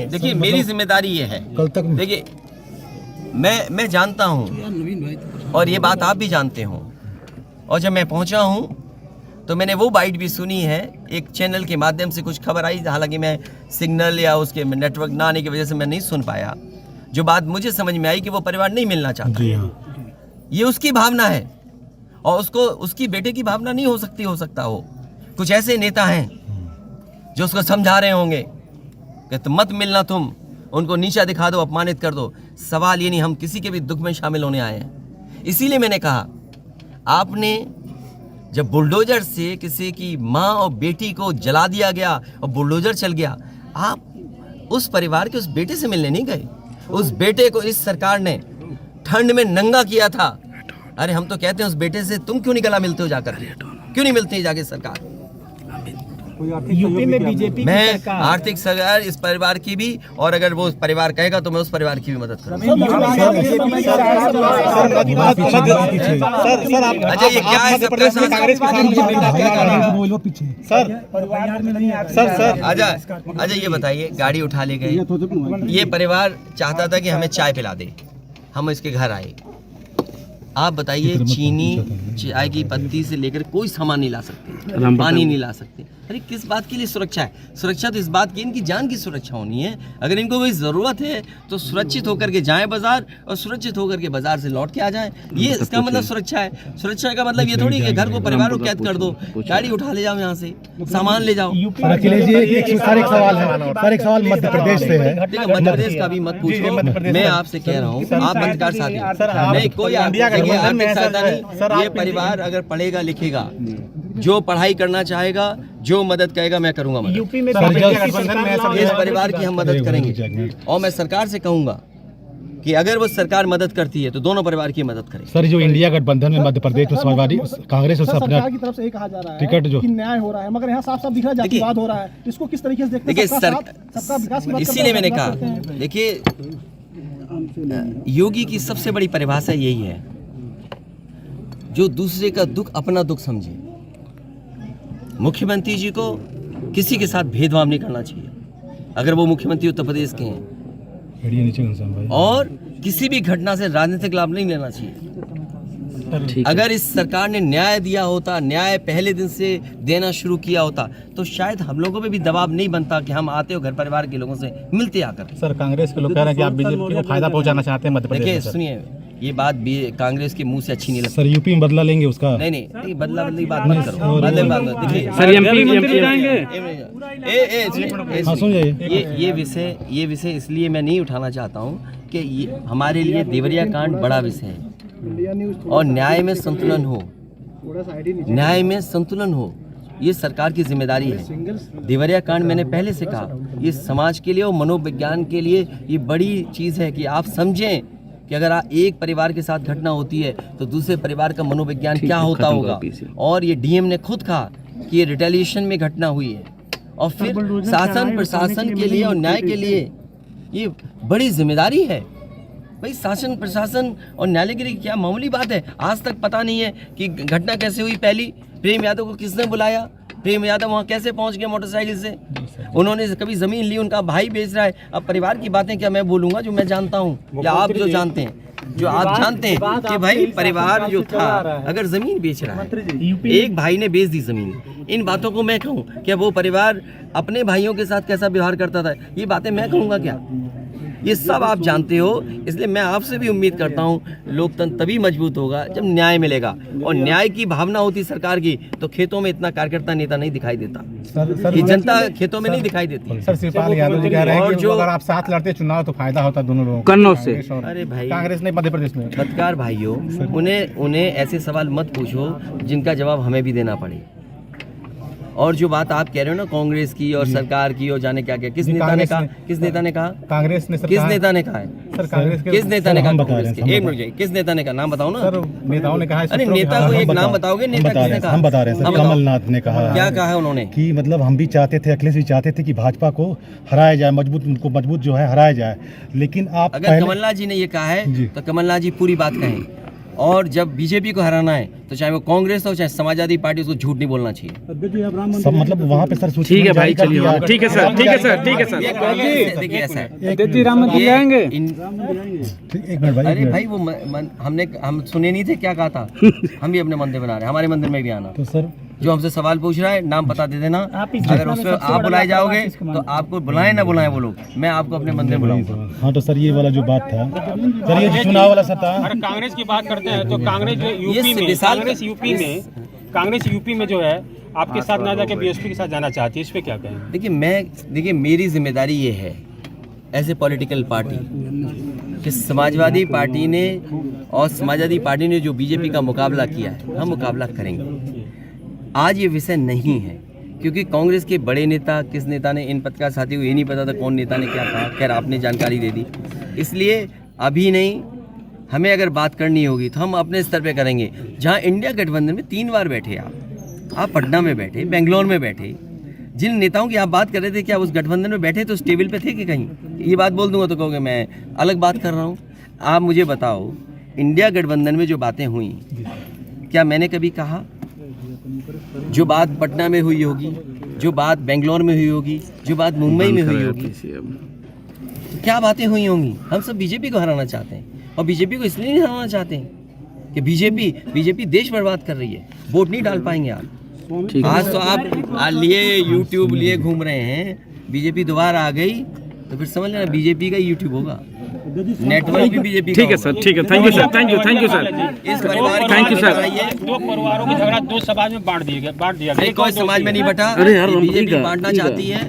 देखिए मेरी जिम्मेदारी ये है, कल तक देखिए मैं जानता हूँ और ये बात आप भी जानते हो, और जब मैं पहुँचा हूँ तो मैंने वो बाइट भी सुनी है, एक चैनल के माध्यम से कुछ खबर आई, हालांकि मैं सिग्नल या उसके नेटवर्क ना आने की वजह से मैं नहीं सुन पाया। जो बात मुझे समझ में आई कि वो परिवार नहीं मिलना चाहता। जी हाँ, ये उसकी भावना है और उसको उसकी बेटे की भावना नहीं हो सकता हो। कुछ ऐसे नेता हैं जो उसको समझा रहे होंगे कि तुम मत मिलना, तुम उनको नीचा दिखा दो, अपमानित कर दो। सवाल ये नहीं, हम किसी के भी दुख में शामिल होने आए हैं। इसीलिए मैंने कहा, आपने जब बुलडोजर से किसी की माँ और बेटी को जला दिया गया और बुलडोजर चल गया, आप उस परिवार के उस बेटे से मिलने नहीं गए। उस बेटे को इस सरकार ने ठंड में नंगा किया था। अरे हम तो कहते हैं उस बेटे से तुम क्यों नहीं गला मिलते हो जाकर, क्यों नहीं मिलती जाके सरकार। यूपी में बीजेपी मैं आर्थिक सरकार इस परिवार की भी, और अगर वो परिवार कहेगा तो मैं उस परिवार की भी मदद करूंगा। अच्छा ये क्या है, अच्छा ये बताइए, गाड़ी उठा ले गए, ये परिवार चाहता था कि हमें चाय पिला दे, हम इसके घर आए। आप बताइए, चीनी चाय की पत्ती से लेकर कोई सामान नहीं ला सकते, पानी नहीं ला सकते। अरे किस बात के लिए सुरक्षा है? सुरक्षा तो इस बात की, इनकी जान की सुरक्षा होनी है। अगर इनको कोई ज़रूरत है तो सुरक्षित होकर के जाएं बाजार, और सुरक्षित होकर के बाजार से लौट के आ जाएं। ये इसका मतलब सुरक्षा है। सुरक्षा का मतलब ये थोड़ी कि घर को, परिवार को कैद कर दो, गाड़ी उठा ले जाओ, यहाँ से सामान ले जाओ। अखिलेश जी एक सवाल है, सर एक सवाल मध्य प्रदेश से है। देखो मध्य प्रदेश का भी मत पूछो, मैं आपसे कह रहा हूँ, आप पत्रकार साथी नहीं, कोई आर्थिक सहायता नहीं। ये परिवार अगर पढ़ेगा लिखेगा, जो पढ़ाई करना चाहेगा, जो मदद कहेगा, मैं करूंगा मदद। यूपी में इस परिवार की हम मदद करेंगे, और मैं सरकार से कहूंगा कि अगर वो सरकार मदद करती है तो दोनों परिवार की मदद करें। सर जो इंडिया गठबंधन में मध्य प्रदेश में समाजवादी कांग्रेस और सरकार की तरफ से ये कहा जा रहा है टिकट जो कि न्याय हो रहा है, मगर यहाँ साफ साफ दिख रहा है जातिवाद हो रहा है। इसको किस तरीके से देखते हैं? देखिए सबका विकास की बात इसीलिए मैंने कहा, देखिए योगी की सबसे बड़ी परिभाषा यही है, जो दूसरे का दुख अपना दुख समझे। मुख्यमंत्री जी को किसी के साथ भेदभाव नहीं करना चाहिए, अगर वो मुख्यमंत्री उत्तर प्रदेश के हैं, और किसी भी घटना से राजनीतिक लाभ नहीं लेना चाहिए। अगर इस सरकार ने न्याय दिया होता, न्याय पहले दिन से देना शुरू किया होता, तो शायद हम लोगों पे भी दबाव नहीं बनता कि हम आते हो घर परिवार के लोगों से मिलते आकर। सर कांग्रेस के लोग कह रहे हैं कि आप बीजेपी को फायदा पहुंचाना चाहते हैं मध्य प्रदेश। देखिए सुनिए, ये बात भी कांग्रेस के मुंह से अच्छी नहीं लगती। सर यूपी में बदला लेंगे उसका? नहीं बदला बदली बात मत करो, बदले बात मत। देखिए सर ये विषय इसलिए मैं नहीं उठाना चाहता हूँ कि ये हमारे लिए देवरिया कांड बड़ा विषय है, और न्याय में संतुलन हो, न्याय में संतुलन हो, ये सरकार की जिम्मेदारी है। देवरिया कांड मैंने पहले से कहा, ये समाज के लिए और मनोविज्ञान के लिए ये बड़ी चीज़ है कि आप समझें कि अगर एक परिवार के साथ घटना होती है तो दूसरे परिवार का मनोविज्ञान क्या होता होगा। और ये डीएम ने खुद कहा कि ये रिटेलिएशन में घटना हुई है, और फिर शासन प्रशासन के लिए और न्याय के लिए ये बड़ी जिम्मेदारी है। भाई शासन प्रशासन और न्यायालय के लिए क्या मामूली बात है? आज तक पता नहीं है कि घटना कैसे हुई। पहली, प्रेम यादव को किसने बुलाया, प्रेम यादव वहाँ कैसे पहुँच गए मोटरसाइकिल से, उन्होंने कभी ज़मीन ली, उनका भाई बेच रहा है। अब परिवार की बातें क्या मैं बोलूँगा जो मैं जानता हूँ, या आप जो जानते हैं, जो आप जानते हैं कि भाई परिवार जो था अगर ज़मीन बेच रहा है, एक भाई ने बेच दी ज़मीन, इन बातों को मैं कहूँ क्या वो परिवार अपने भाइयों के साथ कैसा व्यवहार करता था, ये बातें मैं कहूँगा क्या? ये सब आप जानते हो। इसलिए मैं आपसे भी उम्मीद करता हूँ लोकतंत्र तभी मजबूत होगा जब न्याय मिलेगा, और न्याय की भावना होती सरकार की, तो खेतों में इतना कार्यकर्ता नेता नहीं दिखाई देता। ये जनता खेतों में नहीं दिखाई देती। सर शिवपाल यादव जी कह रहे हैं कि अगर आप साथ लड़ते चुनाव तो फायदा होता दोनों लोगों कन्नौज से। अरे भाई कांग्रेस ने मध्य प्रदेश में। पत्रकार भाइयों, उन्हें ऐसे सवाल मत पूछो जिनका जवाब हमें भी देना पड़े। और जो बात आप कह रहे हो ना कांग्रेस की और सरकार की और जाने क्या क्या, किस नेता ने कहा? किस नेता ने कहा? कांग्रेस ने। किस नेता ने कहा है? सर कांग्रेस के किस नेता ने कहा? कांग्रेस के। एक मिनट, किस नेता ने कहा? नाम बताओ ना। सर नेताओं ने कहा। अरे नेता को एक नाम बताओगे? नेता किसने कहा? हम बता रहे हैं सर। कमलनाथ ने कहा। क्या कहा है उन्होंने? कि मतलब हम भी चाहते थे, अखिलेश भी चाहते थे कि भाजपा को हराया जाए, उनको मजबूत जो है हराया जाए, लेकिन आप अगर कमलनाथ जी ने ये कहा है तो कमलनाथ जी पूरी बात कहें। और जब बीजेपी को हराना है तो चाहे वो कांग्रेस हो चाहे समाजवादी पार्टी, उसको झूठ नहीं बोलना चाहिए। सब मतलब वहाँ पे सर सूची ठीक है भाई, जारी कर दिया। चलिए, ठीक है सर, ठीक है सर, ठीक है सर। ये कांग्रेस, देखिए ऐसा है, अयोध्या राम मंदिर जाएंगे? एक मिनट भाई, अरे भाई वो हम सुने नहीं थे क्या कहा था। हम भी अपने मंदिर बना रहे हैं, हमारे मंदिर में भी आना। तो सर जो हमसे सवाल पूछ रहा है नाम बता दे देना, अगर उसमें आप बुलाए जाओगे तो आपको बुलाए ना बुलाए वो लोग, मैं आपको अपने मंदिर बुलाऊंगा। हाँ तो सर ये वाला जो बात था, सर ये जो चुनाव वाला सर था, अगर कांग्रेस की बात करते हैं तो कांग्रेस जो यूपी में, विशाल- कांग्रेस यूपी में जो है आपके साथ ना जाके बीएसपी के साथ जाना चाहती है, इस पे क्या कहें? देखिए मेरी जिम्मेदारी ये है एज ए पॉलिटिकल पार्टी कि समाजवादी पार्टी ने और समाजवादी पार्टी ने जो बीजेपी का मुकाबला किया है, हम मुकाबला करेंगे। आज ये विषय नहीं है, क्योंकि कांग्रेस के बड़े नेता, किस नेता ने, इन पत्रकार साथी को ये नहीं पता था कौन नेता ने क्या कहा, खैर आपने जानकारी दे दी, इसलिए अभी नहीं, हमें अगर बात करनी होगी तो हम अपने स्तर पे करेंगे। जहाँ इंडिया गठबंधन में 3 बार बैठे आप पटना में बैठे, बेंगलोर में बैठे, जिन नेताओं की आप बात कर रहे थे क्या उस गठबंधन में बैठे तो उस टेबल पे थे कि कहीं? ये बात बोल दूंगा तो कहोगे मैं अलग बात कर रहा हूँ। आप मुझे बताओ, इंडिया गठबंधन में जो बातें हुई, क्या मैंने कभी कहा जो बात पटना में हुई होगी, जो बात बेंगलोर में हुई होगी, जो बात मुंबई में हुई होगी, तो क्या बातें हुई होंगी? हम सब बीजेपी को हराना चाहते हैं, और बीजेपी को इसलिए नहीं हराना चाहते हैं कि बीजेपी देश बर्बाद कर रही है, वोट नहीं डाल पाएंगे आप। आज तो आप लिए यूट्यूब लिए घूम रहे हैं, बीजेपी दोबारा आ गई तो फिर समझ लेना बीजेपी का यूट्यूब होगा, नेटवर्क भी बीजेपी का ठीक है सर, ठीक है, thank you sir, thank you sir. इस परिवार की थैंक यू सर। दो परिवारों की झगड़ा 2 समाज में बांट दिया गया। कोई समाज में नहीं बटा, अरे यार, बीजेपी बांटना चाहती है।